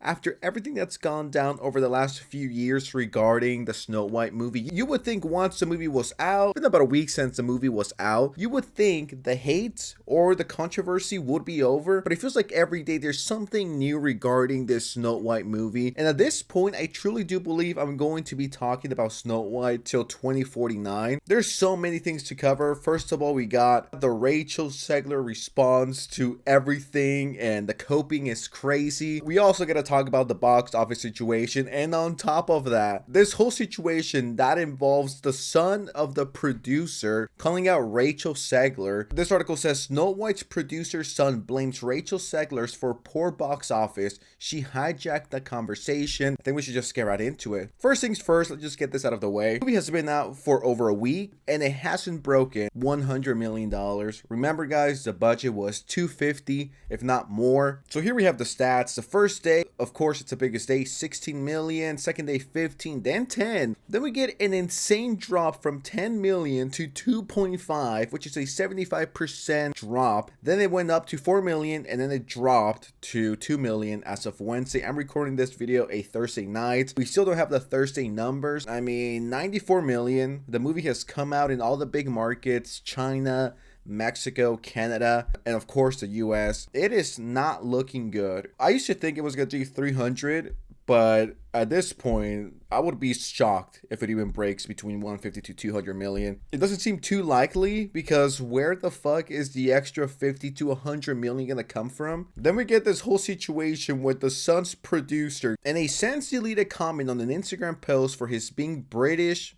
After everything that's gone down over the last few years regarding the Snow White movie, you would think once the movie was out, been about a week since the movie was out, you would think the hate or the controversy would be over, but it feels like every day there's something new regarding this Snow White movie. And at this point, I truly do believe I'm going to be talking about Snow White till 2049. There's so many things to cover. First of all, we got the Rachel Zegler response to everything, and the coping is crazy. We also got to talk about the box office situation, and on top of that, this whole situation that involves the son of the producer calling out Rachel Zegler. This article says Snow White's producer's son blames Rachel Zegler's for poor box office. She hijacked the conversation. I think we should just get right into it. First things first, let's just get this out of the way. The movie has been out for over a week and it hasn't broken $100 million. Remember guys, the budget was $250, if not more. So here we have the stats. The first day, of course, it's the biggest day, 16 million. Second day, 15, then 10. Then we get an insane drop from 10 million to 2.5, which is a 75% drop. Then it went up to 4 million and then it dropped to 2 million as of Wednesday. I'm recording this video a Thursday night. We still don't have the Thursday numbers. I mean, 94 million. The movie has come out in all the big markets, China, Mexico, Canada, and of course the US. It is not looking good. I used to think it was going to do 300, but at this point, I would be shocked if it even breaks between 150 to 200 million. It doesn't seem too likely because where the fuck is the extra 50 to 100 million gonna come from? Then we get this whole situation with the son's producer and a since deleted comment on an Instagram post for his being British.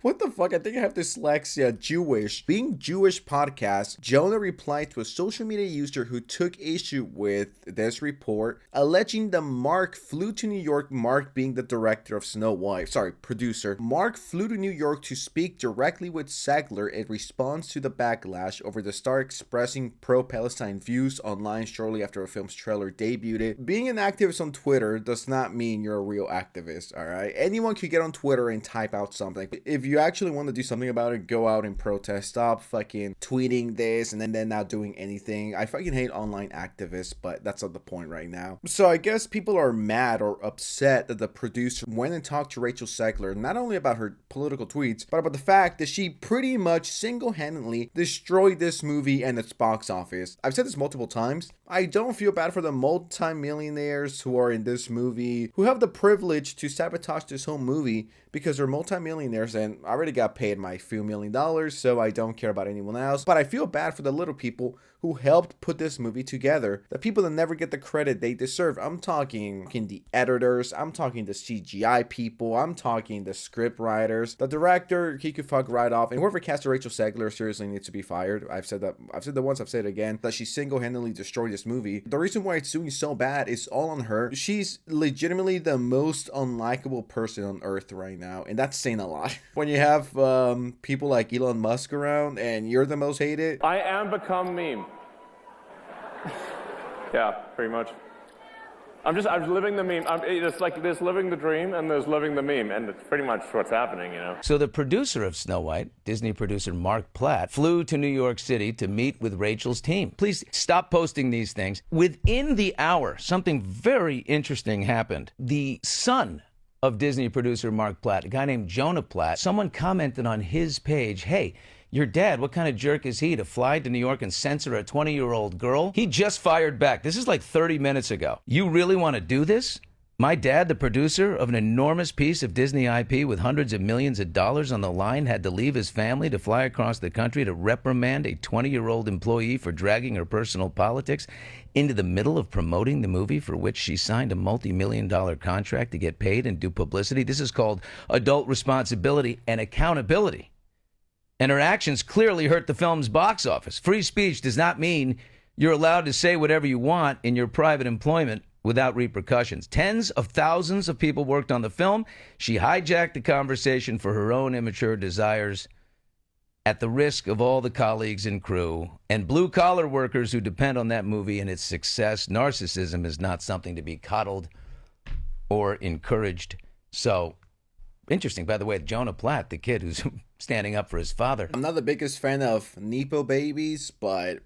What the fuck? I think I have dyslexia. Jewish. Being Jewish podcast, Jonah replied to a social media user who took issue with this report, alleging that Mark flew to New York, Mark being the director of Snow White. Sorry, producer. Mark flew to New York to speak directly with Zegler in response to the backlash over the star expressing pro-Palestine views online shortly after a film's trailer debuted. Being an activist on Twitter does not mean you're a real activist, alright? Anyone could get on Twitter and type out something. If you actually want to do something about it, go out and protest. Stop fucking tweeting this and then not doing anything. I fucking hate online activists, but that's not the point right now. So I guess people are mad or upset that the producer went and talked to Rachel Zegler, not only about her political tweets, but about the fact that she pretty much single-handedly destroyed this movie and its box office. I've said this multiple times. I don't feel bad for the multi-millionaires who are in this movie, who have the privilege to sabotage this whole movie because they're multi-millionaires and I already got paid my few $1 million, so I don't care about anyone else. But I feel bad for the little people who helped put this movie together, the people that never get the credit they deserve. I'm talking the editors, I'm talking the CGI people, I'm talking the script writers, the director, he could fuck right off, and whoever cast Rachel Zegler seriously needs to be fired. I've said that once, I've said it again, that she single-handedly destroyed this movie. The reason why it's doing so bad is all on her. She's legitimately the most unlikable person on earth right now, and that's saying a lot. When you have people like Elon Musk around and you're the most hated. I am become meme. Yeah, pretty much. I'm living the meme. It's like there's living the dream and there's living the meme, and it's pretty much what's happening, you know. So the producer of Snow White, Disney producer Mark Platt, flew to New York City to meet with Rachel's team. Please stop posting these things. Within the hour, something very interesting happened. The son of Disney producer Mark Platt, a guy named Jonah Platt, someone commented on his page, "Hey, your dad, what kind of jerk is he to fly to New York and censor a 20-year-old girl?" He just fired back. This is like 30 minutes ago. "You really want to do this? My dad, the producer of an enormous piece of Disney IP with hundreds of millions of dollars on the line, had to leave his family to fly across the country to reprimand a 20-year-old employee for dragging her personal politics into the middle of promoting the movie for which she signed a multi-million-dollar contract to get paid and do publicity. This is called adult responsibility and accountability. And her actions clearly hurt the film's box office. Free speech does not mean you're allowed to say whatever you want in your private employment without repercussions. Tens of thousands of people worked on the film. She hijacked the conversation for her own immature desires at the risk of all the colleagues and crew and blue-collar workers who depend on that movie and its success. Narcissism is not something to be coddled or encouraged." So, interesting, by the way, Jonah Platt, the kid who's standing up for his father. I'm not the biggest fan of Nepo babies, but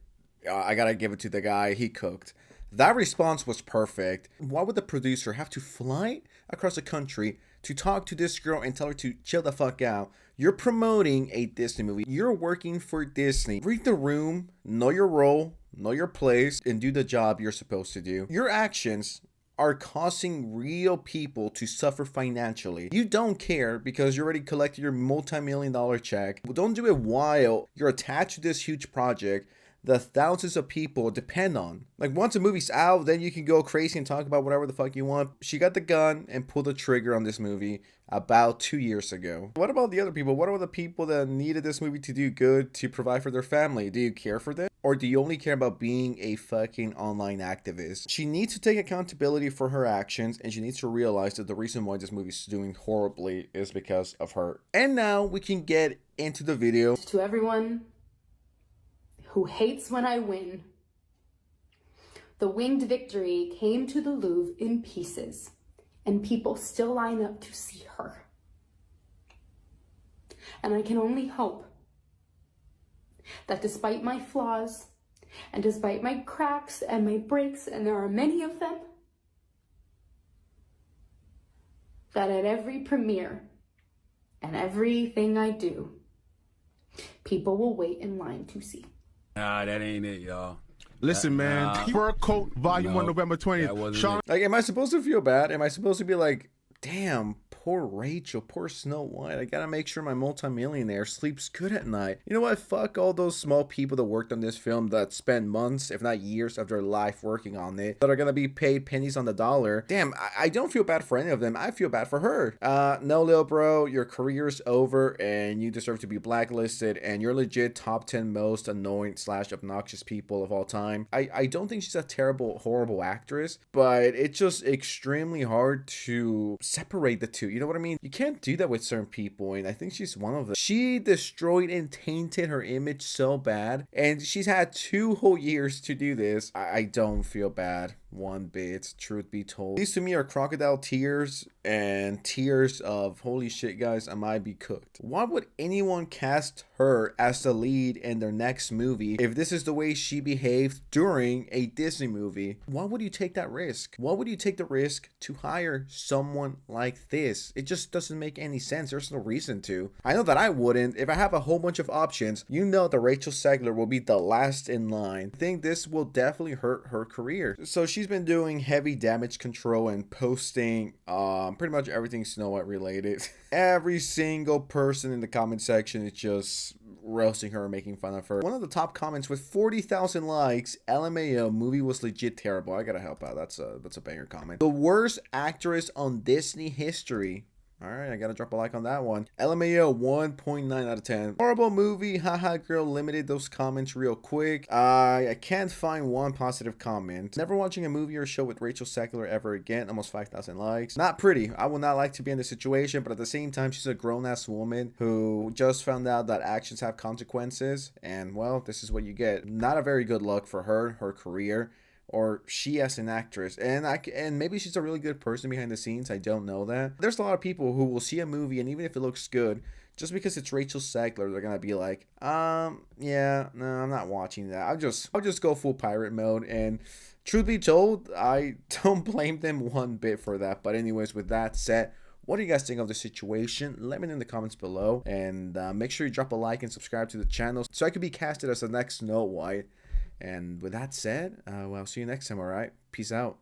I gotta give it to the guy. He cooked. That response was perfect. Why would the producer have to fly across the country to talk to this girl and tell her to chill the fuck out? You're promoting a Disney movie. You're working for Disney. Read the room, know your role, know your place, and do the job you're supposed to do. Your actions are causing real people to suffer financially. You don't care because you already collected your multi-million-dollar check. Don't do it while you're attached to this huge project that thousands of people depend on. Like, once a movie's out, then you can go crazy and talk about whatever the fuck you want. She got the gun and pulled the trigger on this movie about 2 years ago. What about the other people? What about the people that needed this movie to do good to provide for their family? Do you care for them? Or do you only care about being a fucking online activist? She needs to take accountability for her actions, and she needs to realize that the reason why this movie is doing horribly is because of her. And now we can get into the video. To everyone who hates when I win, the winged victory came to the Louvre in pieces, and people still line up to see her. And I can only hope that despite my flaws, and despite my cracks and my breaks, and there are many of them, that at every premiere and everything I do, people will wait in line to see. Nah, that ain't it, y'all. Listen, man. Fur Coat, Volume 1, November 20th. Sean, like, am I supposed to feel bad? Am I supposed to be like, damn, poor Rachel, poor Snow White. I gotta make sure my multimillionaire sleeps good at night. You know what? Fuck all those small people that worked on this film that spent months, if not years, of their life working on it, that are gonna be paid pennies on the dollar. Damn, I don't feel bad for any of them. I feel bad for her. No, little bro, your career's over and you deserve to be blacklisted, and you're legit top 10 most annoying / obnoxious people of all time. I don't think she's a terrible, horrible actress, but it's just extremely hard to separate the two. You know what I mean? You can't do that with certain people, and I think she's one of them. She destroyed and tainted her image so bad, and she's had 2 whole years to do this. I don't feel bad one bit, truth be told. These to me are crocodile tears and tears of holy shit, guys, I might be cooked. Why would anyone cast her as the lead in their next movie if this is the way she behaved during a Disney movie? Why would you take that risk? Why would you take the risk to hire someone like this? It just doesn't make any sense. There's no reason to. I know that I wouldn't. If I have a whole bunch of options, you know that Rachel Zegler will be the last in line. I think this will definitely hurt her career. So she's been doing heavy damage control and posting pretty much everything Snow White related. Every single person in the comment section is just roasting her, making fun of her. One of the top comments with 40,000 likes, LMAO, movie was legit terrible. I gotta help out. That's a banger comment. The worst actress on Disney history. All right, I gotta drop a like on that one. LMAO 1.9 out of 10. Horrible movie. Haha, girl limited those comments real quick. I can't find one positive comment. Never watching a movie or show with Rachel Zegler ever again. Almost 5,000 likes. Not pretty. I would not like to be in this situation, but at the same time, she's a grown-ass woman who just found out that actions have consequences. And, well, this is what you get. Not a very good look for her career, or she as an actress. And maybe she's a really good person behind the scenes. I don't know that. There's a lot of people who will see a movie, and even if it looks good, just because it's Rachel Zegler, they're gonna be like, yeah, no, I'm not watching that. I'll just go full pirate mode. And truth be told, I don't blame them one bit for that. But anyways, with that said, what do you guys think of the situation? Let me know in the comments below, and make sure you drop a like and subscribe to the channel so I could be casted as the next Snow White. And with that said, well, I'll see you next time, all right? Peace out.